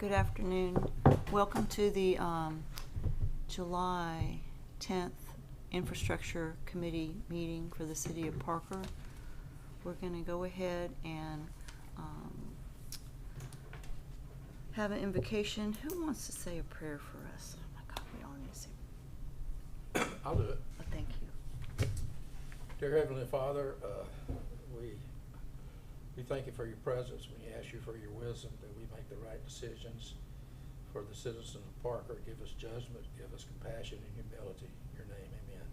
Good afternoon. Welcome to the July 10th Infrastructure Committee meeting for the City of Parker. We're going to go ahead and have an invocation. Who wants to say a prayer for us? Oh my God, we all need to say. I'll do it. Oh, thank you. Dear Heavenly Father, we thank you for your presence. We ask you for your wisdom that we make the right decisions for the citizens of Parker. Give us judgment, give us compassion and humility. In your name, amen.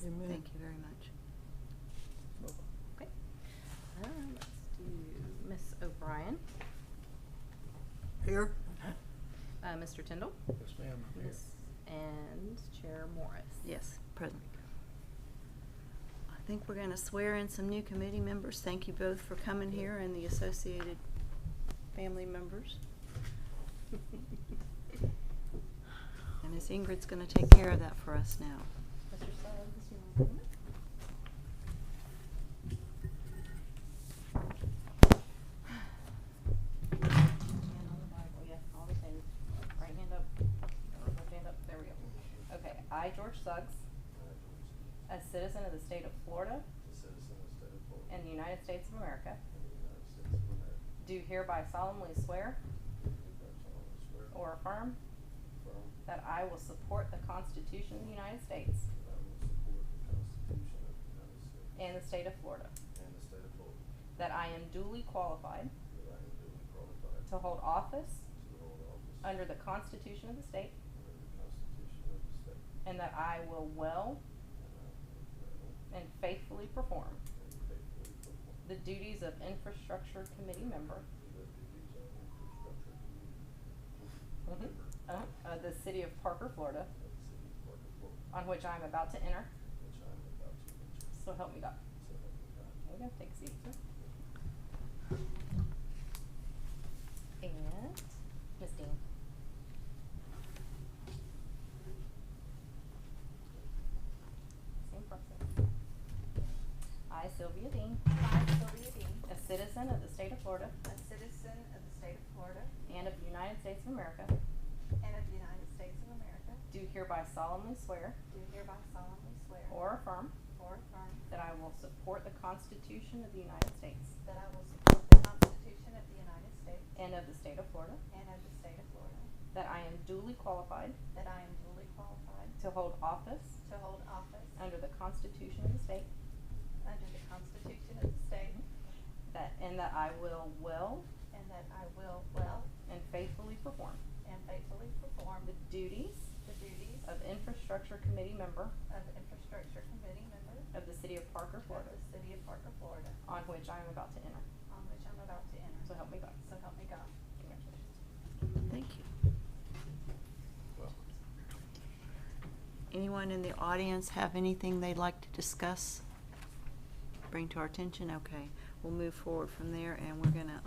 Amen. Thank you very much. Okay. Let's do Miss O'Brien, Here. Mr. Tyndall, Yes, ma'am, I'm here. and Chair Morris. Yes, present. I think we're going to swear in some new committee members. Thank you both for coming here and the associated family members. And Ms. Ingrid's going to take care of that for us now. Mr. Suggs, you want to come in? Hand on the Bible, yeah, all the same. Right hand up, or left hand up, there we go. Okay, I, George Suggs, a citizen of the state of Florida and the United States of America, do hereby solemnly swear or affirm that I will support the Constitution of the United States and the state of Florida, that I am duly qualified to hold office under the Constitution of the state, and that I will well and faithfully perform the duties of Infrastructure Committee member of the City of Parker, Florida, on which I am about to enter. So help me God. There we go. Take a seat, sir. And Miss Dean. Same process. I, Sylvia Dean, a citizen of the state of Florida a citizen of the state of Florida and of the United States of America, and of the United States of America, do hereby solemnly swear do hereby solemnly swear or affirm or affirm that I will support the Constitution of the United States that I will support the Constitution of the United States and of the state of Florida, and of the state of Florida, that I am duly qualified that I am duly qualified to hold office to hold office under the Constitution of the state, under the Constitution of the state, and that I will well and that I will well and faithfully perform and faithfully perform the duties the duties of Infrastructure Committee member of Infrastructure Committee member of the City of Parker, of Florida, the City of Parker, Florida, on which I am about to enter. on which I'm about to enter. So help me God. So help me God. Congratulations. Thank you. Well, Anyone in the audience have anything they'd like to discuss? Bring to our attention? Okay. We'll move forward from there, and we're going to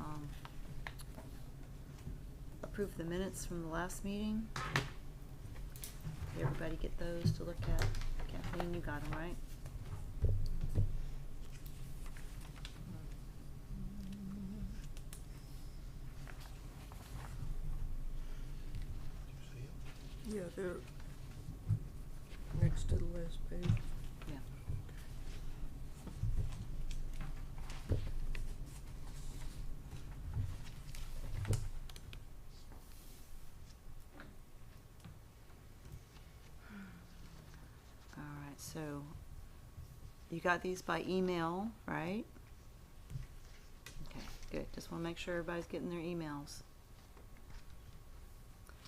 approve the minutes from the last meeting. Did everybody get those to look at? Kathleen, you got them, right? did you see him? Yeah, they're next to the last page. Yeah. All right, so you got these by email, right? Okay, good. Just want to make sure everybody's getting their emails.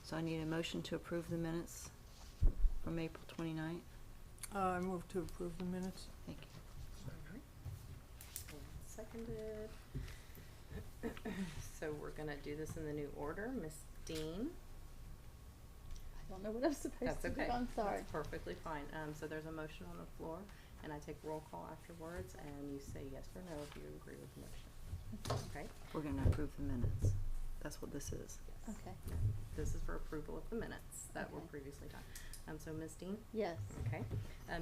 So I need a motion to approve the minutes from April 29th. I move to approve the minutes. Thank you. Seconded. So we're gonna do this in the new order. Miss Dean. I don't know what I'm supposed That's to okay. do. I'm sorry. That's perfectly fine. So there's a motion on the floor, and I take roll call afterwards, and you say yes or no if you agree with the motion. Okay? We're going to approve the minutes. That's what this is. Okay. This is for approval of the minutes that were Okay. previously done. So Ms. Dean? Yes. Okay.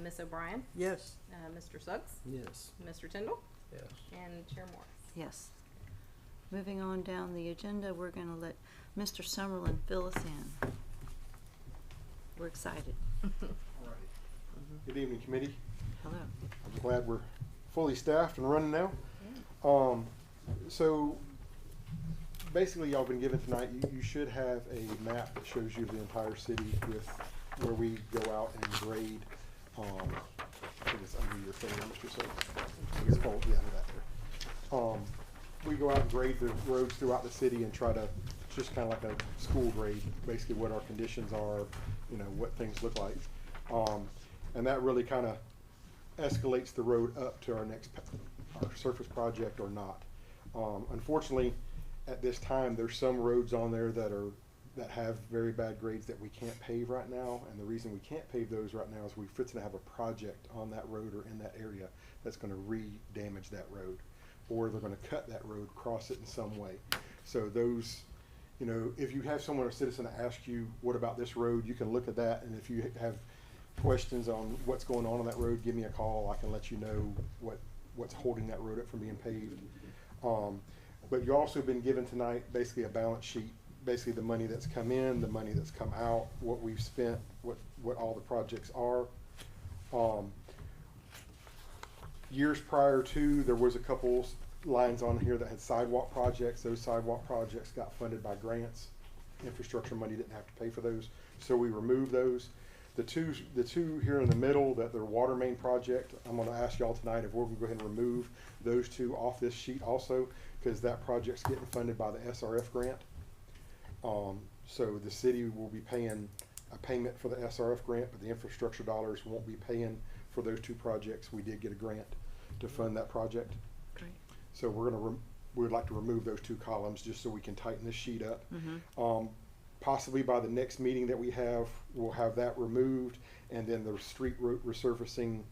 Ms. O'Brien? Yes. Mr. Suggs? Yes. Mr. Tyndall? Yes. And Chair Morris. Yes. Moving on down the agenda, we're going to let Mr. Summerlin, fill us in. We're excited. Good evening, committee. Hello. I'm glad we're fully staffed and running now. So basically, y'all been given tonight, you should have a map that shows you the entire city with where we go out and grade. I think it's under your finger, Mr. Suggs. It's called, yeah, that there. We go out and grade the roads throughout the city and try to, it's just kind of like a school grade, basically what our conditions are, you know, what things look like. And that really kind of escalates the road up to our next, our surface project or not. Unfortunately, at this time, there's some roads on there that have very bad grades that we can't pave right now. And the reason we can't pave those right now is we're fixing to have a project on that road or in that area that's going to re-damage that road, or they're going to cut that road, cross it in some way. So those, you know, if you have someone, a citizen, ask you, what about this road, you can look at that, and if you have questions on what's going on that road, give me a call. I can let you know what's holding that road up from being paved. But you also been given tonight basically a balance sheet, basically the money that's come in, the money that's come out, what we've spent, what all the projects are. Years prior to, there was a couple lines on here that had sidewalk projects. Those sidewalk projects got funded by grants. Infrastructure money didn't have to pay for those, so we removed those. The two here in the middle, that they're water main project, I'm gonna ask y'all tonight if we're gonna go ahead and remove those two off this sheet also, because that project's getting funded by the SRF grant. So the city will be paying a payment for the SRF grant, but the infrastructure dollars won't be paying for those two projects. We did get a grant to fund that project. Great. So we would like to remove those two columns just so we can tighten this sheet up. Possibly by the next meeting that we have, we'll have that removed, and then the street resurfacing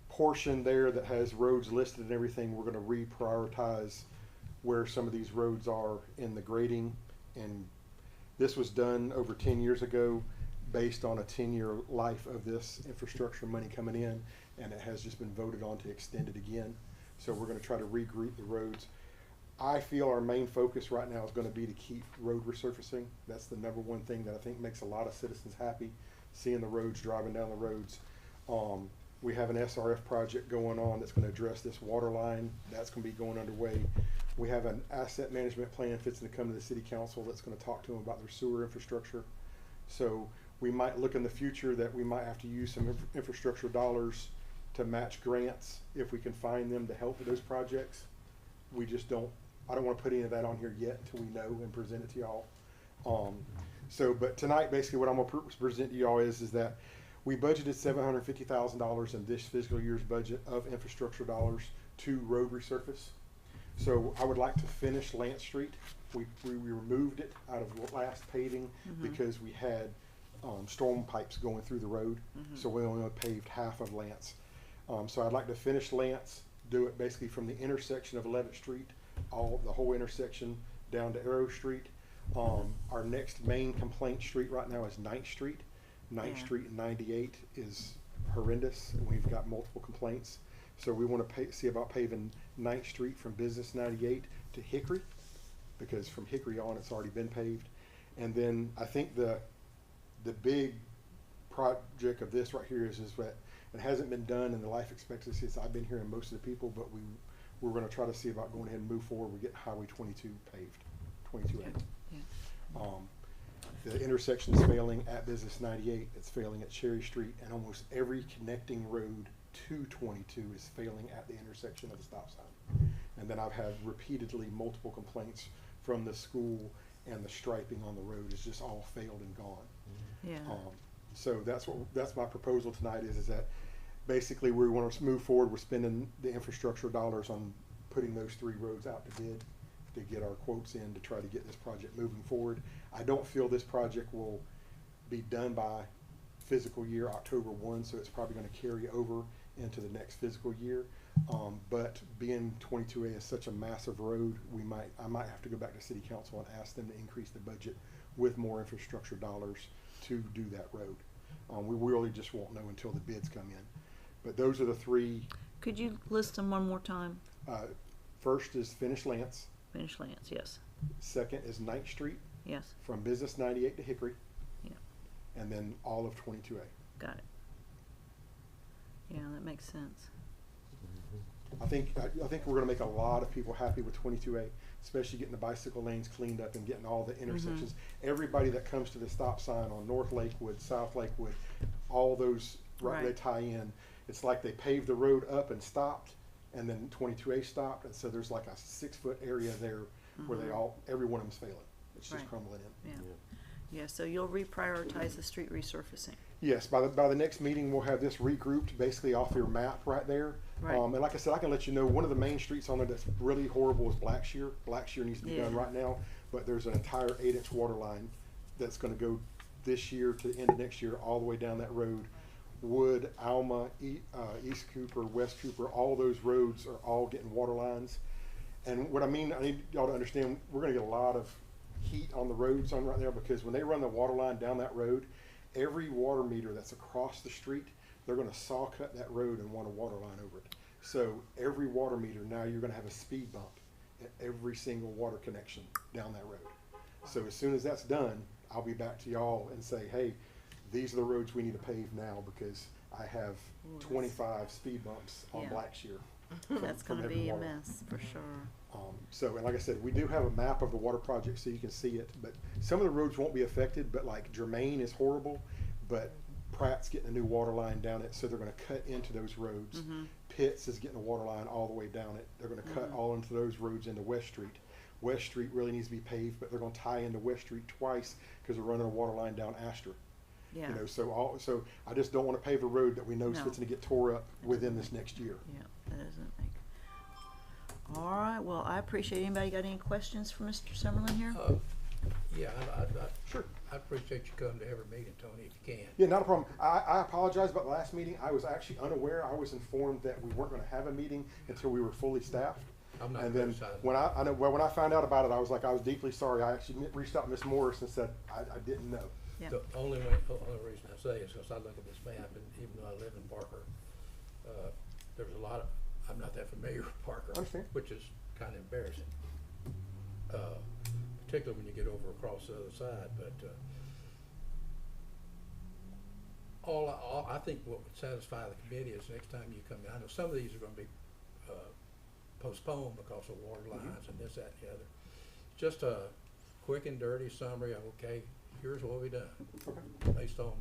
portion there that has roads listed and everything, we're going to reprioritize where some of these roads are in the grading. And this was done over 10 years ago based on a 10-year life of this infrastructure money coming in, and it has just been voted on to extend it again. So we're going to try to regroup the roads. I feel our main focus right now is going to be to keep road resurfacing. That's the number one thing that I think makes a lot of citizens happy, seeing the roads, driving down the roads. We have an SRF project going on that's going to address this water line. That's going to be going underway. We have an asset management plan fixing to come to the city council that's going to talk to them about their sewer infrastructure. So we might look in the future that we might have to use some infrastructure dollars to match grants if we can find them to help with those projects. We just don't, I don't want to put any of that on here yet until we know and present it to y'all. But tonight, basically what I'm going to present to y'all is that we budgeted $750,000 in this fiscal year's budget of infrastructure dollars to road resurface. So I would like to finish Lance Street. We removed it out of last paving because we had storm pipes going through the road. So we only paved half of Lance. So I'd like to finish Lance, do it basically from the intersection of 11th Street, the whole intersection down to Arrow Street. Our next main complaint street right now is 9th Street. 9th Street and 98 is horrendous, and we've got multiple complaints. So we want to see about paving 9th Street from Business 98 to Hickory, because from Hickory on it's already been paved. And then I think the big project of this right here is that it hasn't been done in the life expectancy since I've been here and most of the people, but we're going to try to see about going ahead and move forward. We get Highway 22 paved, 22A. Yeah. The intersection is failing at Business 98. It's failing at Cherry Street, and almost every connecting road to 22 is failing at the intersection of the stop sign. And then I've had repeatedly multiple complaints from the school, and the striping on the road is just all failed and gone. Yeah. So that's my proposal tonight is that basically we want to move forward with spending the infrastructure dollars on putting those 3 roads out to bid to get our quotes in to try to get this project moving forward. I don't feel this project will be done by fiscal year October 1, so it's probably going to carry over into the next fiscal year. But being 22A is such a massive road, I might have to go back to City Council and ask them to increase the budget with more infrastructure dollars to do that road. We really just won't know until the bids come in. But those are the 3. Could you list them one more time? First is finish Lance. Finish Lance, yes. Second is Ninth Street Yes, from Business 98 to Hickory. Yeah. And then all of 22A. got it. Yeah, that makes sense. I think we're going to make a lot of people happy with 22A, especially getting the bicycle lanes cleaned up and getting all the intersections. Everybody that comes to the stop sign on North Lakewood, South Lakewood, all those right. They Right. tie in. It's like they paved the road up and stopped, and then 22A stopped, and so there's like a 6-foot area there where they every one of them's failing. It's just Right. crumbling in. Yeah. Yeah, so you'll reprioritize the street resurfacing. Yes, by the next meeting, we'll have this regrouped basically off your map right there. Right. And like I said, I can let you know, one of the main streets on there that's really horrible is Blackshear. Blackshear needs to be done Yeah. right now, but there's an entire 8-inch water line that's gonna go this year to the end of next year, all the way down that road. Wood, Alma, East Cooper, West Cooper, all those roads are all getting water lines. And what I mean, I need y'all to understand, we're gonna get a lot of heat on the roads on right there, because when they run the water line down that road, every water meter that's across the street, they're gonna saw cut that road and want a water line over it. So every water meter, now you're gonna have a speed bump at every single water connection down that road. So as soon as that's done, I'll be back to y'all and say, hey, these are the roads we need to pave now, because I have 25 speed bumps on Yeah. Blackshear. That's from gonna every be a water line. mess, for sure. So, and like I said, we do have a map of the water project so you can see it, but some of the roads won't be affected, but like Germain is horrible, but Pratt's getting a new water line down it, so they're gonna cut into those roads. Pitts is getting a water line all the way down it. They're gonna cut all into those roads into West Street. West Street really needs to be paved, but they're gonna tie into West Street twice, because they're running a water line down Astor. Yeah. You know, so I just don't wanna pave a road that we know is No. fixing to get tore up within this next year. Yeah, that doesn't make. All right, well, I appreciate, anybody got any questions for Mr. Summerlin here? Yeah, Sure. I appreciate you coming to every meeting, Tony, if you can. Yeah, not a problem. I apologize about the last meeting. I was actually unaware. I was informed that we weren't gonna have a meeting until we were fully staffed. I'm not And then criticizing. when I found out about it, I was deeply sorry. I actually reached out to Miss Morris and said, I didn't know. Yeah. The only reason I say is because I look at this map, and even though I live in Parker, there's a lot of, I'm not that familiar with Parker. Understand. Which is kind of embarrassing. Particularly when you get over across the other side, but, I think what would satisfy the committee is next time you come in, I know some of these are gonna be, postponed because of water lines and this, that, and the other. Just a quick and dirty summary of, okay, here's what we done, based on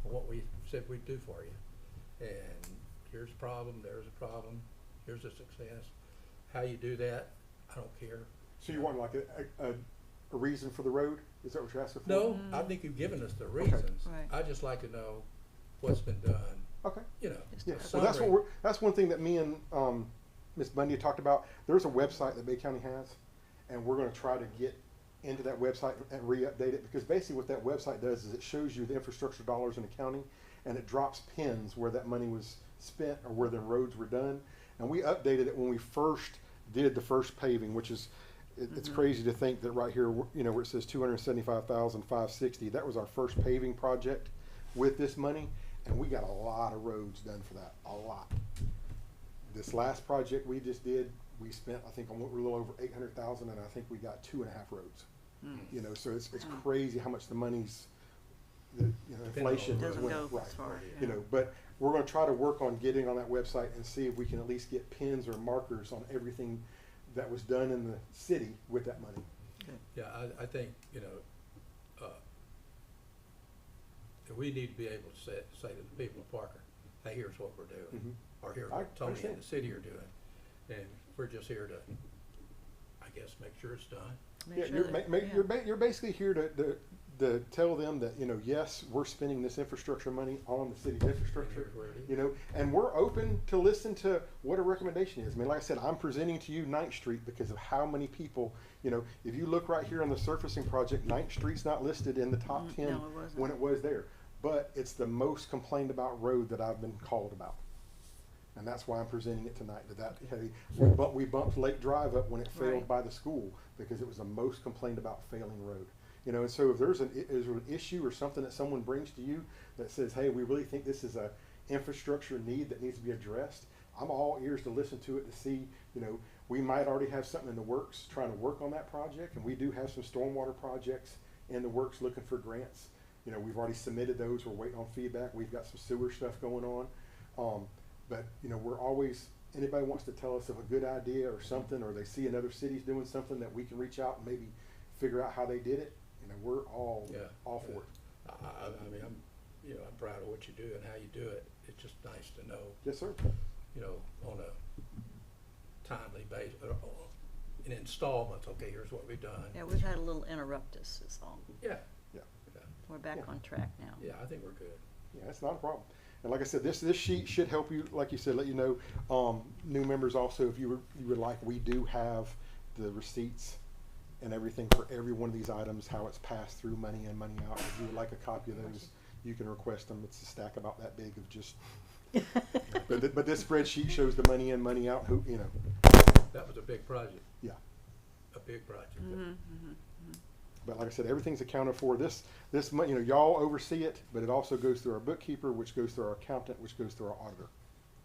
what we said we'd do for you. And here's a problem, there's a problem, here's a success. How you do that, I don't care. So you want like a reason for the road? Is that what you're asking for? No, I think you've given us the reasons. Right. I'd just like to know what's been done, Okay. you know. Just Yeah, a well, summary. that's one thing that me and Ms. Bundy talked about. There's a website that Bay County has, and we're going to try to get into that website and re-update it, because basically what that website does is it shows you the infrastructure dollars in the county, and it drops pins where that money was spent or where the roads were done. And we updated it when we first did the first paving, which is it's crazy to think that right here, you know, where it says 275,560, that was our first paving project with this money, and we got a lot of roads done for that, a lot. This last project we just did, we spent, I think, a little over 800,000, and I think we got 2.5 roads. You know, so it's crazy how much the money's, inflation Doesn't went, go right. as far, You yeah. know, but we're gonna try to work on getting on that website and see if we can at least get pins or markers on everything that was done in the city with that money. Yeah, I think, we need to be able to say to the people of Parker, hey, here's what we're doing, or here's I what Tony understand. and the city are doing. And we're just here to, I guess, make sure it's done. Make Yeah, sure you're, that- you're basically here to tell them that, yes, we're spending this infrastructure money on the city's infrastructure, Here's where it is. and we're open to listen to what a recommendation is. I mean, like I said, I'm presenting to you Ninth Street because of how many people, if you look right here on the surfacing project, Ninth Street's not listed in the top 10 no, it wasn't. when it was there. But it's the most complained about road that I've been called about. And that's why I'm presenting it tonight. We bumped Lake Drive up when it failed Right. by the school because it was the most complained about failing road. And so if there's an issue or something that someone brings to you that says, hey, we really think this is a infrastructure need that needs to be addressed, I'm all ears to listen to it to see, we might already have something in the works, trying to work on that project, and we do have some stormwater projects in the works looking for grants. You know, we've already submitted those, we're waiting on feedback, we've got some sewer stuff going on. But, you know, we're always, anybody wants to tell us of a good idea or something, or they see another city's doing something that we can reach out and maybe figure out how they did it, you know, we're all for it. I mean, I'm proud of what you do and how you do it. It's just nice to know, Yes, sir. you know, on a timely basis, in installments, okay, here's what we've done. Yeah, we've had a little interruptus is all. Yeah, Yeah. We're back Yeah. on track now. yeah, I think we're good. Yeah, that's not a problem. And like I said, this sheet should help you, like you said, let you know, new members also, if you would like, we do have the receipts and everything for every one of these items, how it's passed through, money in, money out. If you would like a copy of those, you can request them. It's a stack about that big of just, but this spreadsheet shows the money in, money out, who, you know, That was a big project, yeah. a big project. But like I said, everything's accounted for. This money, you know, y'all oversee it, but it also goes through our bookkeeper, which goes through our accountant, which goes through our auditor.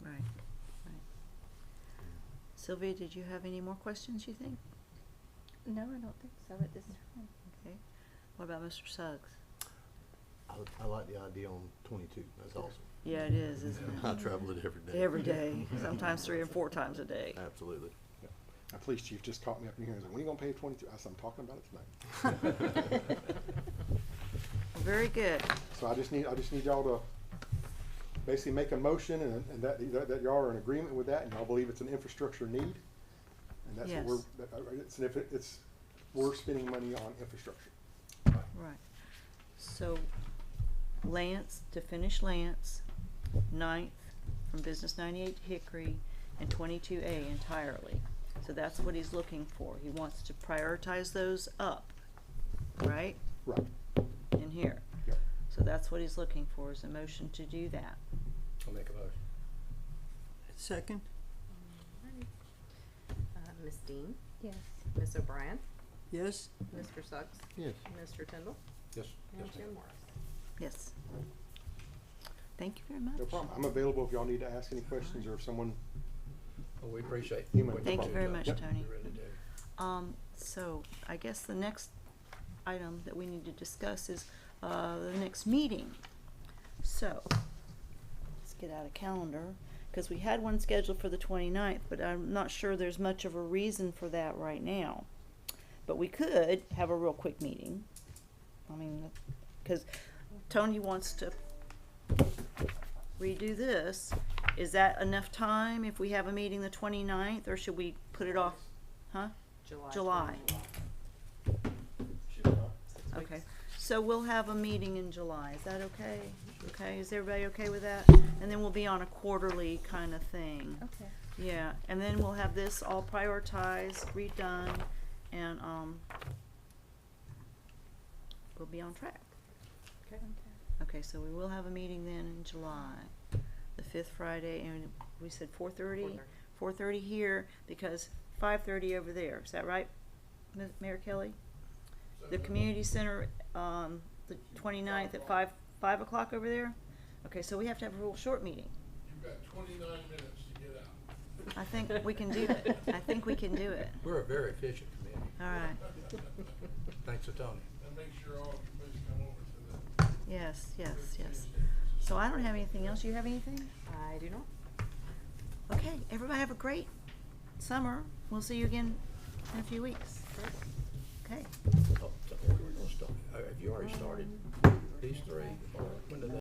Right, right. Sylvia, did you have any more questions, you think? No, I don't think so at this time. Okay. What about Mr. Suggs? I like the idea on 22. That's awesome. Yeah, it is, isn't I it? travel it every day. Every day, sometimes 3 and 4 times a day. Absolutely. Yeah. Our police chief just caught me up in here and said, when are you gonna pay 22? I said, I'm talking about it tonight. Very good. So I just need y'all to basically make a motion and that y'all are in agreement with that and y'all believe it's an infrastructure need. And that's what we're spending money on infrastructure. Right. So Lance, to finish Lance, 9th from Business 98 to Hickory, and 22A entirely. So that's what he's looking for. He wants to prioritize those up, right? Right. In here. Yep. So that's what he's looking for, is a motion to do that. I'll make a motion. Second? Ms. Dean, Yes. Ms. O'Brien, Yes? Mr. Suggs, Yes. Mr. Tindall, Yes, and yes, Jim ma'am. Morris. Yes. Thank you very much. No problem. I'm available if y'all need to ask any questions or if someone, Well, we appreciate You what may- Thank do, you very Tony. much, Yep. Tony. You really do. So I guess the next item that we need to discuss is the next meeting. So let's get out a calendar, because we had one scheduled for the 29th, but I'm not sure there's much of a reason for that right now. But we could have a real quick meeting. I mean, because Tony wants to redo this. Is that enough time if we have a meeting the 29th, or should we put it off? Huh? July. Okay, so we'll have a meeting in July, is that okay? Okay, is everybody okay with that? And then we'll be on a quarterly kind of thing. Okay. Yeah, and then we'll have this all prioritized, redone, and, we'll be on track. Okay. Okay, so we will have a meeting then in July, the 5th Friday, and we said 4:30? 4:30 here, because 5:30 over there, is that right, Mayor Kelly? The community center, the 29th at 5 o'clock over there? Okay, so we have to have a real short meeting. You've got 29 minutes to get out. I think we can do it. I think we can do it. We're a very efficient committee. All right. Thanks to Tony. And make sure all of you please come over to the. Yes, yes, yes. So I don't have anything else. You have anything? I do not. Okay, everybody have a great summer. We'll see you again in a few weeks. Okay. Oh, so we're gonna start. Have you already started these three? Or